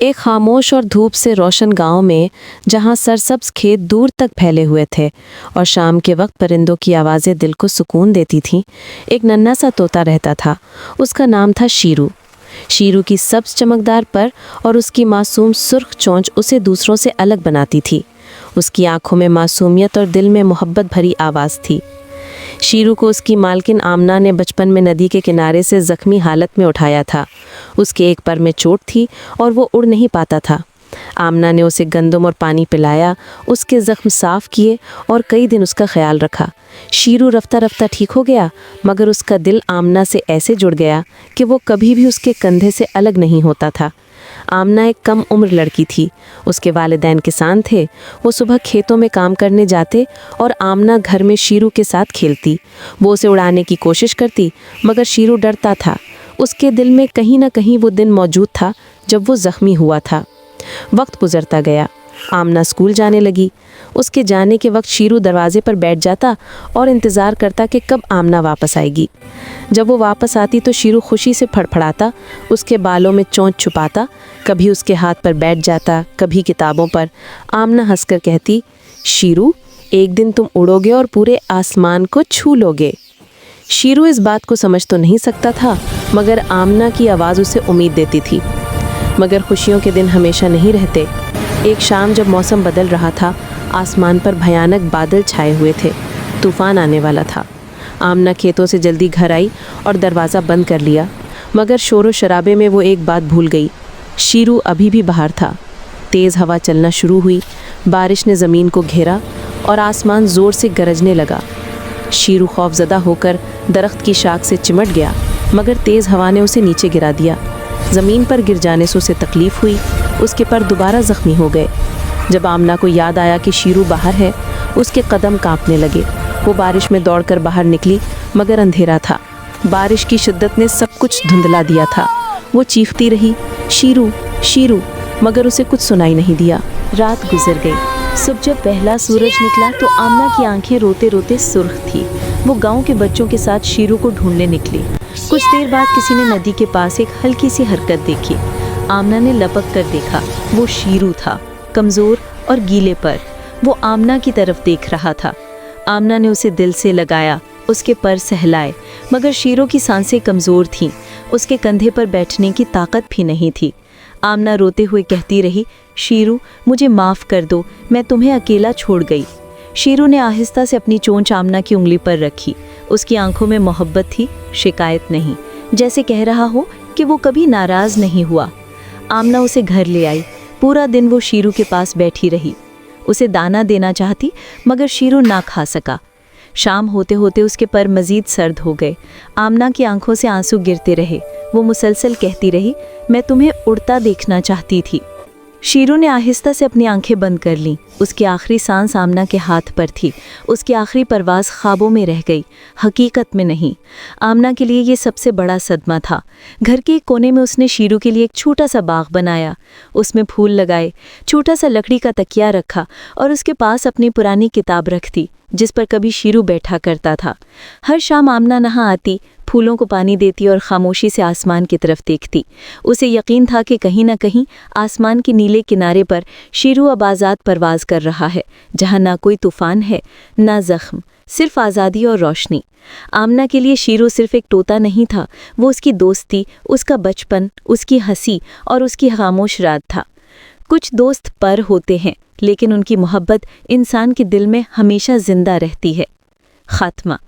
एक खामोश और धूप से रोशन गांव में, जहां सरसब्ज खेत दूर तक फैले हुए थे और शाम के वक्त परिंदों की आवाज़ें दिल को सुकून देती थीं, एक नन्हा सा तोता रहता था। उसका नाम था शीरू। शीरू की सब्ज चमकदार पर और उसकी मासूम सुर्ख चोंच उसे दूसरों से अलग बनाती थी। उसकी आंखों में मासूमियत और दिल में मोहब्बत भरी आवाज़ थी। शीरू को उसकी मालकिन आमना ने बचपन में नदी के किनारे से ज़ख्मी हालत में उठाया था। उसके एक पर में चोट थी और वो उड़ नहीं पाता था। आमना ने उसे गंदम और पानी पिलाया, उसके ज़ख्म साफ़ किए और कई दिन उसका ख्याल रखा। शीरू रफ्ता रफ्ता ठीक हो गया, मगर उसका दिल आमना से ऐसे जुड़ गया कि वो कभी भी उसके कंधे से अलग नहीं होता था। आमना एक कम उम्र लड़की थी। उसके वालिदैन किसान थे। वो सुबह खेतों में काम करने जाते और आमना घर में शीरू के साथ खेलती। वो उसे उड़ाने की कोशिश करती, मगर शीरू डरता था। उसके दिल में कहीं ना कहीं वो दिन मौजूद था जब वो ज़ख्मी हुआ था। वक्त गुजरता गया। आमना स्कूल जाने लगी। उसके जाने के वक्त शीरू दरवाजे पर बैठ जाता और इंतज़ार करता कि कब आमना वापस आएगी। जब वो वापस आती तो शीरू खुशी से फड़फड़ाता, उसके बालों में चोंच छुपाता, कभी उसके हाथ पर बैठ जाता, कभी किताबों पर। आमना हंसकर कहती, शीरू, एक दिन तुम उड़ोगे और पूरे आसमान को छू लोगे। शीरू इस बात को समझ तो नहीं सकता था, मगर आमना की आवाज़ उसे उम्मीद देती थी। मगर खुशियों के दिन हमेशा नहीं रहते। एक शाम जब मौसम बदल रहा था, आसमान पर भयानक बादल छाए हुए थे। तूफान आने वाला था। आमना खेतों से जल्दी घर आई और दरवाज़ा बंद कर लिया, मगर शोर शराबे में वो एक बात भूल गई। शीरू अभी भी बाहर था। तेज़ हवा चलना शुरू हुई। बारिश ने ज़मीन को घेरा और आसमान ज़ोर से गरजने लगा। शीरू खौफज़दा होकर दरख्त की शाख से चिमट गया, मगर तेज़ हवा ने उसे नीचे गिरा दिया। ज़मीन पर गिर जाने से उसे तकलीफ़ हुई। उसके पर दोबारा ज़ख्मी हो गए। जब आमना को याद आया कि शीरू बाहर है, उसके कदम कांपने लगे। वो बारिश में दौड़कर बाहर निकली, मगर अंधेरा था। बारिश की शिद्दत ने सब कुछ धुंधला दिया था। वो चीखती रही, शीरू, शीरू, मगर उसे कुछ सुनाई नहीं दिया। रात गुजर गई। सुबह जब पहला सूरज निकला तो आमना की आंखें रोते रोते सुर्ख थी। वो गांव के बच्चों के साथ शीरू को ढूंढने निकली। कुछ देर बाद किसी ने नदी के पास एक हल्की सी हरकत देखी। आमना ने लपक कर देखा। वो शीरू था, कमज़ोर और गीले पर। वो आमना की तरफ देख रहा था। आमना ने उसे दिल से लगाया, उसके पर सहलाए, मगर शीरू की सांसें कमज़ोर थीं। उसके कंधे पर बैठने की ताकत भी नहीं थी। आमना रोते हुए कहती रही, शीरू, मुझे माफ़ कर दो, मैं तुम्हें अकेला छोड़ गई। शीरू ने आहिस्ता से अपनी चोंच आमना की उंगली पर रखी। उसकी आंखों में मोहब्बत थी, शिकायत नहीं, जैसे कह रहा हो कि वो कभी नाराज़ नहीं हुआ। आमना उसे घर ले आई। पूरा दिन वो शीरू के पास बैठी रही। उसे दाना देना चाहती, मगर शीरू ना खा सका। शाम होते होते उसके पर मज़ीद सर्द हो गए। आमना की आंखों से आंसू गिरते रहे। वो मुसलसल कहती रही, मैं तुम्हें उड़ता देखना चाहती थी। शीरू ने आहिस्ता से अपनी आंखें बंद कर लीं। उसकी आखिरी सांस आमना के हाथ पर थी। उसकी आखिरी परवाज़ ख्वाबों में रह गई, हकीकत में नहीं। आमना के लिए ये सबसे बड़ा सदमा था। घर के एक कोने में उसने शीरू के लिए एक छोटा सा बाग बनाया। उसमें फूल लगाए, छोटा सा लकड़ी का तकिया रखा और उसके पास अपनी पुरानी किताब रख दी, जिस पर कभी शीरू बैठा करता था। हर शाम आमना नहा आती, फूलों को पानी देती और खामोशी से आसमान की तरफ देखती। उसे यकीन था कि कहीं ना कहीं आसमान के नीले किनारे पर शीरू अब आज़ाद परवाज़ कर रहा है, जहाँ ना कोई तूफ़ान है, ना ज़ख्म, सिर्फ आज़ादी और रोशनी। आमना के लिए शीरू सिर्फ एक तोता नहीं था, वो उसकी दोस्ती, उसका बचपन, उसकी हंसी और उसकी खामोश रात था। कुछ दोस्त पर होते हैं, लेकिन उनकी मोहब्बत इंसान के दिल में हमेशा ज़िंदा रहती है। खात्मा।